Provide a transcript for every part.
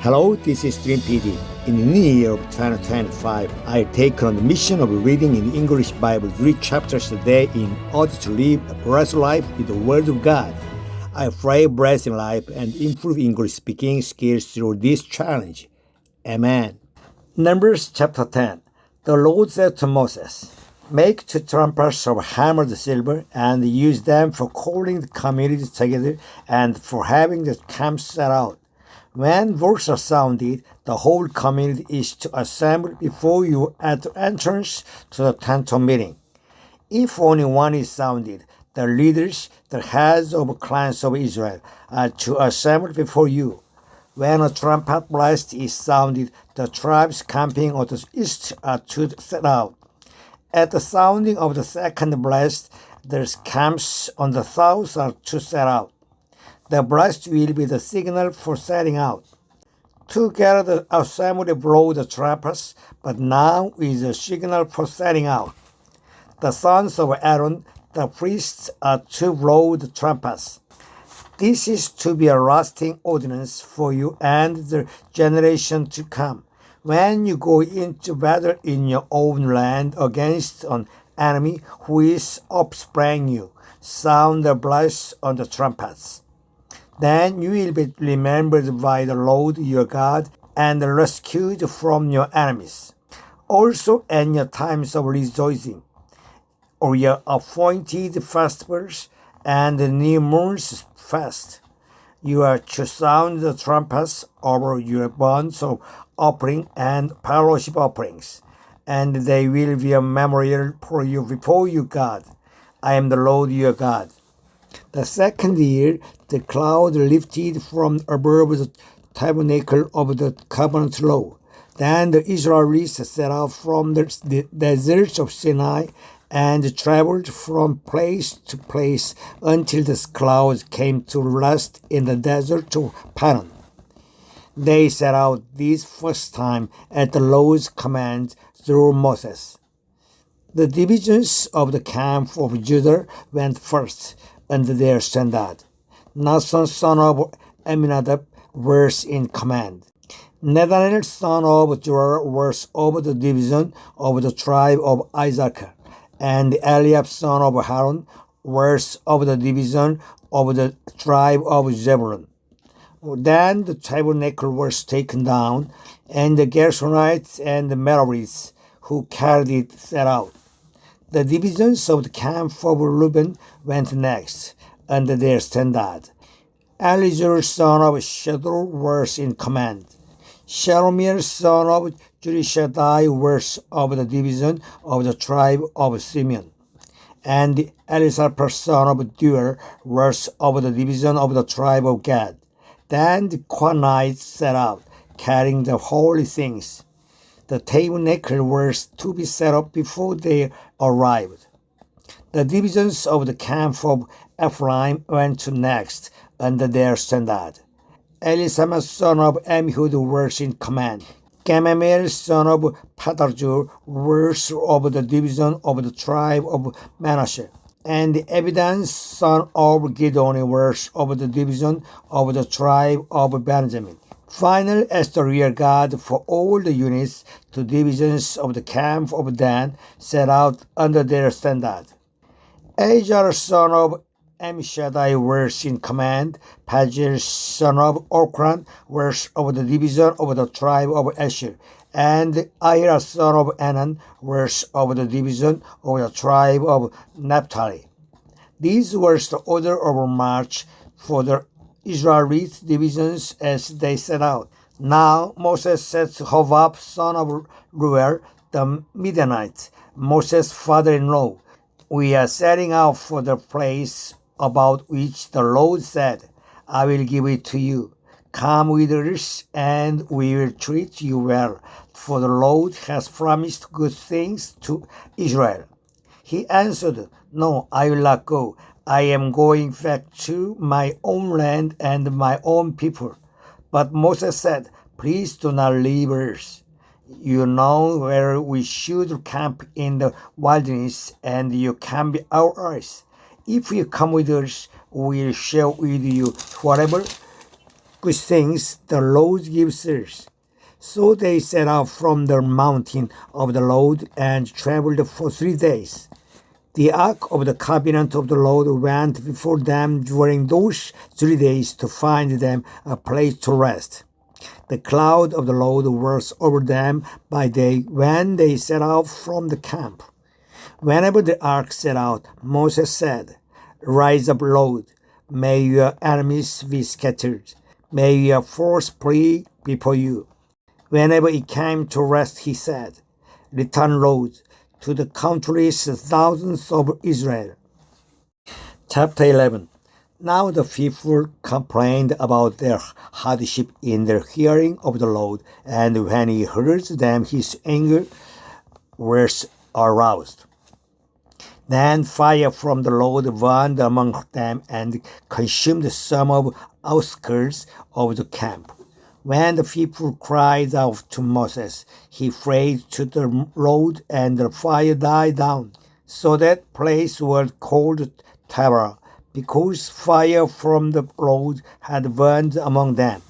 Hello, this is Dream PD. In the new year of 2025, I take on the mission of reading in English Bible 3 chapters a day in order to live a blessed life with the Word of God. I pray blessing life and improve English speaking skills through this challenge. Amen. Numbers chapter 10. The Lord said to Moses, "Make 2 trumpets of hammered silver and use them for calling the community together and for having the camp set out. When those are sounded, the whole community is to assemble before you at the entrance to the tent of meeting. If only one is sounded, the leaders, the heads of clans of Israel, are to assemble before you. When a trumpet blast is sounded, the tribes camping on the east are to set out. At the sounding of the second blast, the camps on the south are to set out. The blast will be the signal for setting out. Together the assembly blow the trumpets, but now is the signal for setting out. The sons of Aaron, the priests, are to blow the trumpets. This is to be a lasting ordinance for you and the generation to come. When you go into battle in your own land against an enemy who is upsprang you, sound the blast on the trumpets. Then you will be remembered by the Lord your God and rescued from your enemies. Also in your times of rejoicing, or your appointed festivals and the new moon's fast, you are to sound the trumpets over your burnt offering and fellowship offerings, and they will be a memorial for you before your God. I am the Lord your God." The second year, the cloud lifted from above the tabernacle of the covenant law. Then the Israelites set out from the desert of Sinai and traveled from place to place until the cloud came to rest in the desert of Paran. They set out this first time at the Lord's command through Moses. The divisions of the camp of Judah went first under their standard. Nathan son of Aminadab was in command. Nathanael son of Joel was over the division of the tribe of Issachar, and Eliab son of Aaron was over the division of the tribe of Zebulun. Then the tabernacle was taken down, and the Gershonites and the Merarites who carried it set out. The divisions of the camp of Reuben went next, under their standard. Elizur son of Shedeur was in command. Shelomiel son of Zurishaddai was of the division of the tribe of Simeon. And Elisapher son of Deuel was of the division of the tribe of Gad. Then the Quanites set out, carrying the holy things. The tabernacle was to be set up before they arrived. The divisions of the camp of Ephraim went next under their standard. Elisama son of Amihud was in command. Gamaliel son of Pedahzur was of the division of the tribe of Manasseh. And Abidan son of Gideon was of the division of the tribe of Benjamin. Finally, as the rear guard for all the units, the divisions of the camp of Dan set out under their standard. Azar son of Ammishaddai was in command. Pagiel son of Okran was of the division of the tribe of Asher, and Ahira son of Anan was of the division of the tribe of Naphtali. This was the order of march for the Israelite divisions as they set out. Now Moses said to Hobab son of Reuel the Midianite, Moses' father-in-law, "We are setting out for the place about which the Lord said, 'I will give it to you.' Come with us, and we will treat you well, for the Lord has promised good things to Israel." He answered, "No, I will not go. I am going back to my own land and my own people." But Moses said, "Please do not leave us. You know where we should camp in the wilderness, and you can be ours. If you come with us, we will share with you whatever good things the Lord gives us. So they set out from the mountain of the Lord and traveled for 3 days. The ark of the covenant of the Lord went before them during those 3 days to find them a place to rest. The cloud of the Lord was over them by day when they set out from the camp. Whenever the ark set out, Moses said, "Rise up, Lord, may your enemies be scattered, may your foes flee before you." Whenever it came to rest, he said, "Return, Lord, to the countless thousands of Israel." Chapter 11. Now the people complained about their hardship in their hearing of the Lord, and when he heard them, his anger was aroused. Then fire from the Lord burned among them and consumed some of the outskirts of the camp. When the people cried out to Moses, he prayed to the Lord, and the fire died down. So that place was called Terror, because fire from the Lord had burned among them.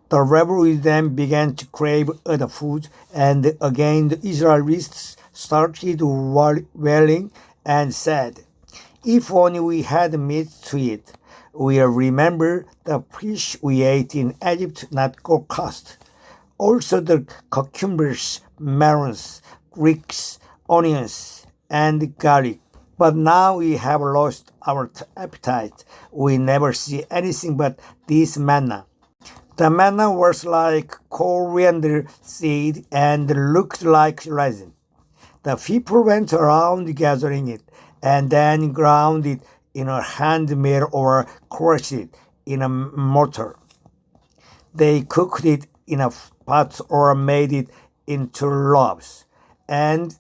The rebels then began to crave other food, and again the Israelites started wailing and said, "If only we had meat to eat. We'll remember the fish we ate in Egypt, not gold cost. Also the cucumbers, melons, leeks, onions, and garlic. But now we have lost our appetite. We never see anything but this manna." The manna was like coriander seed and looked like resin. The people went around gathering it, and then ground it in a hand mill or crushed it in a mortar. They cooked it in a pot or made it into loaves, and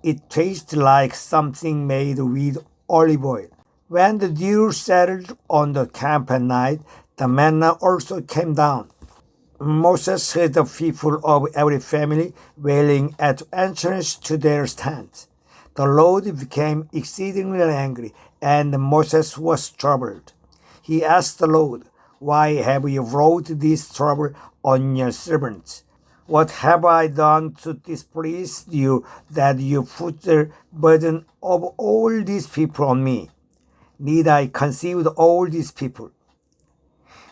it tasted like something made with olive oil. When the dew settled on the camp at night, the manna also came down. Moses heard the people of every family wailing at the entrance to their tents. The Lord became exceedingly angry, and Moses was troubled. He asked the Lord, "Why have you brought this trouble on your servants? What have I done to displease you that you put the burden of all these people on me? Need I conceive all these people?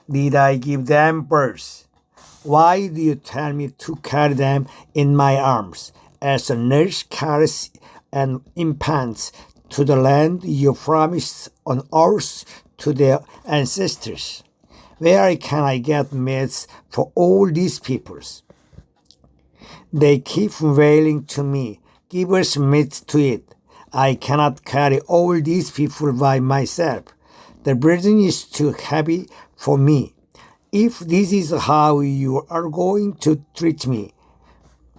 Need I give them birth? Why do you tell me to carry them in my arms, as a nurse carries an infant to the land you promised on oath to their ancestors? Where can I get meat for all these peoples? They keep wailing to me, 'Give us meat to eat.' I cannot carry all these people by myself. The burden is too heavy for me. If this is how you are going to treat me,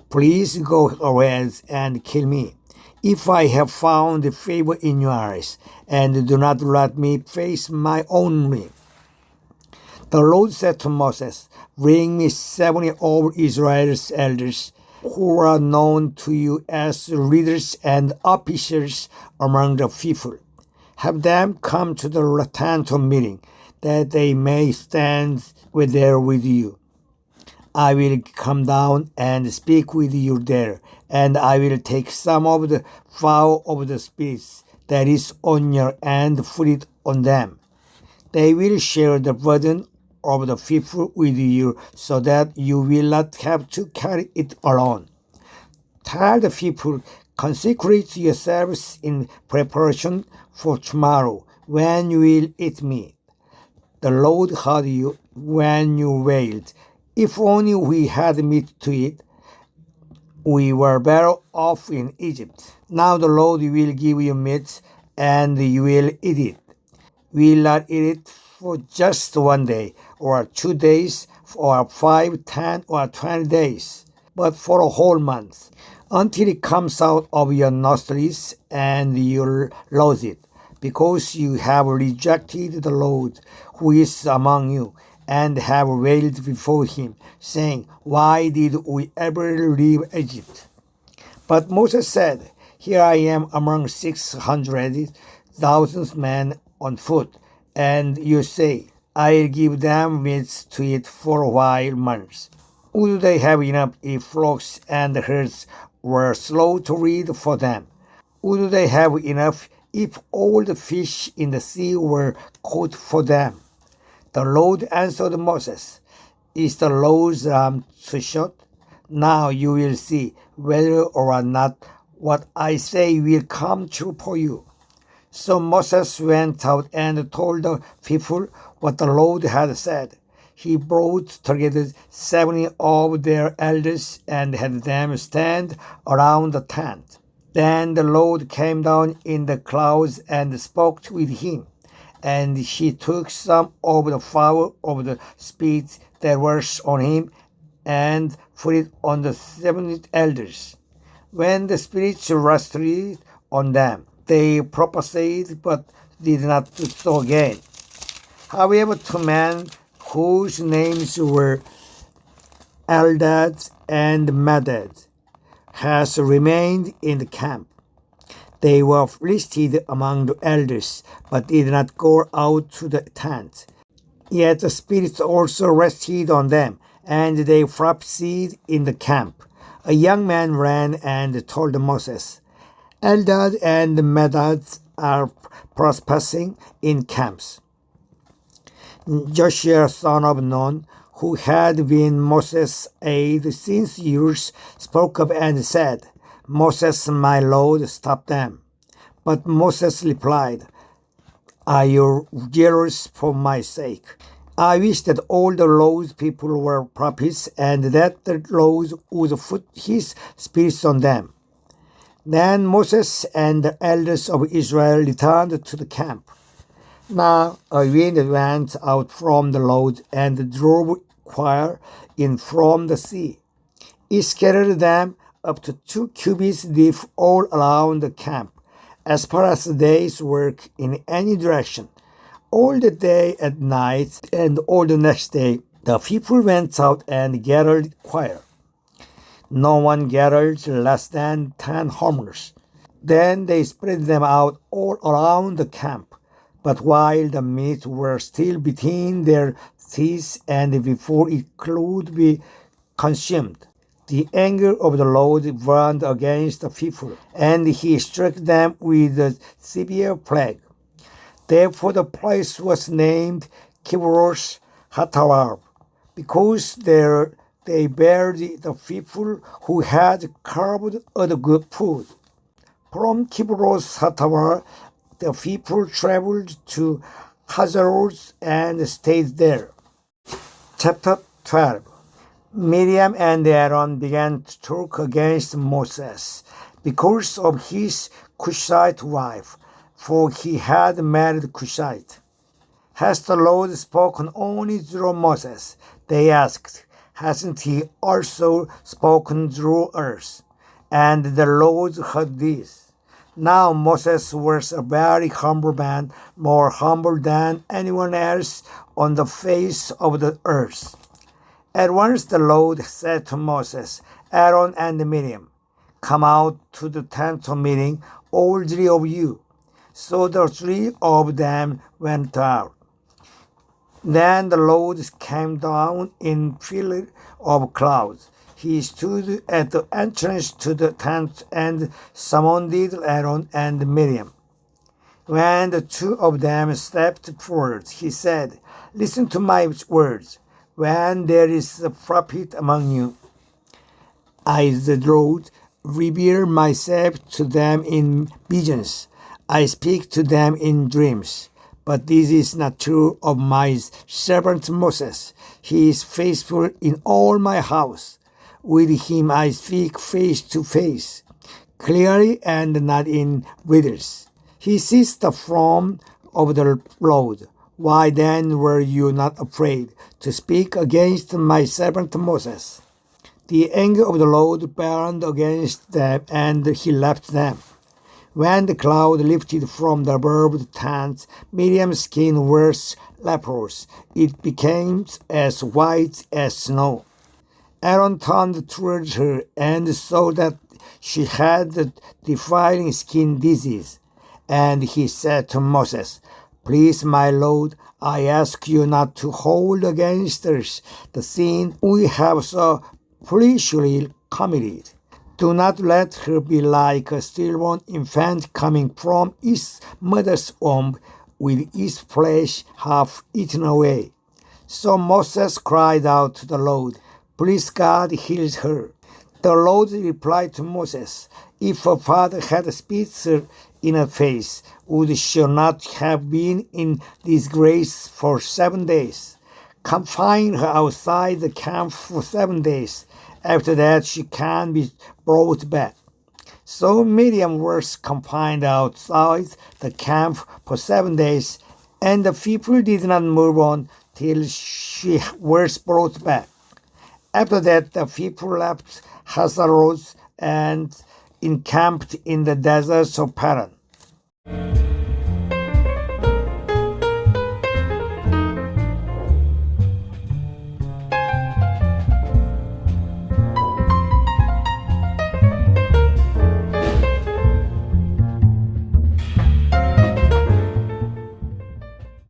please go away and kill me, if I have found favor in your eyes, and do not let me face my own me." The Lord said to Moses, "Bring me 70 of Israel's elders, who are known to you as leaders and officers among the people. Have them come to the tent of meeting, that they may stand there with you. I will come down and speak with you there, and I will take some of the fowl of the spirits that is on your and put it on them. They will share the burden of the people with you, so that you will not have to carry it alone. Tell the people, 'Consecrate yourselves in preparation for tomorrow, when you will eat meat.' The Lord heard you when you wailed, 'If only we had meat to eat. We were better off in Egypt.' Now the Lord will give you meat, and you will eat it. We will not eat it for just 1 day, or 2 days, or 5, 10, or 20 days, but for a whole month, until it comes out of your nostrils, and you lose it, because you have rejected the Lord who is among you, and have wailed before him, saying, 'Why did we ever leave Egypt?' But Moses said, 'Here I am among 600,000 men on foot, and you say, I'll give them meat to eat for a while months. Would they have enough if flocks and herds were slaughtered for them? Would they have enough if all the fish in the sea were caught for them? The Lord answered Moses, Is the Lord's arm too short? Now you will see whether or not what I say will come true for you. So Moses went out and told the people what the Lord had said. He brought together 70 of their elders and had them stand around the tent. Then the Lord came down in the clouds and spoke with him. And he took some of the flour of the spit that was on him and put it on the 70 elders. When the spirits rested on them, they prophesied but did not do so again. However, 2 men whose names were Eldad and Medad has remained in the camp. They were listed among the elders, but did not go out to the tent. Yet the Spirit also rested on them, and they prophesied in the camp. A young man ran and told Moses, Eldad and Medad are prophesying in camps. Joshua, son of Nun, who had been Moses' aide since years, spoke up and said, Moses, my Lord, stop them. But Moses replied, Are you jealous for my sake? I wish that all the Lord's people were prophets, and that the Lord would put his spirit on them. Then Moses and the elders of Israel returned to the camp. Now a wind went out from the Lord and drove fire in from the sea. It scattered them up to 2 cubits deep all around the camp, as far as a day's work in any direction. All the day and night and all the next day, the people went out and gathered fire. No one gathered less than 10 hammers. Then they spread them out all around the camp. But while the meat were still between their teeth and before it could be consumed, the anger of the Lord burned against the people, and he struck them with a severe plague. Therefore the place was named Kibroth Hattaavah, because there they buried the people who had carved other good food. From Kibroth Hattaavah, the people traveled to Hazeroth and stayed there. Chapter 12. Miriam and Aaron began to talk against Moses because of his Cushite wife, for he had married Cushite. Has the Lord spoken only through Moses? They asked. Hasn't he also spoken through us? And the Lord heard this. Now Moses was a very humble man, more humble than anyone else on the face of the earth. At once the Lord said to Moses, Aaron and Miriam, Come out to the tent of meeting, all 3 of you. So the 3 of them went out. Then the Lord came down in pillar of clouds. He stood at the entrance to the tent and summoned Aaron and Miriam. When the 2 of them stepped forward, he said, Listen to my words. When there is a prophet among you, I, the Lord, reveal myself to them in visions. I speak to them in dreams. But this is not true of my servant Moses. He is faithful in all my house. With him I speak face to face, clearly and not in riddles. He sees the form of the Lord. Why then were you not afraid to speak against my servant Moses? The anger of the Lord burned against them, and he left them. When the cloud lifted from the above the tent, Miriam's skin was leprous. It became as white as snow. Aaron turned towards her and saw that she had the defiling skin disease. And he said to Moses, Please, my Lord, I ask you not to hold against us the sin we have so foolishly committed. Do not let her be like a stillborn infant coming from its mother's womb with its flesh half eaten away. So Moses cried out to the Lord, Please, God, heal her. The Lord replied to Moses, If her father had spit her in her face, would she not have been in disgrace for 7 days? Confine her outside the camp for 7 days. After that she can be brought back. So Miriam was confined outside the camp for 7 days, and the people did not move on till she was brought back. After that the people left Hazeroth and encamped in the deserts of Paran.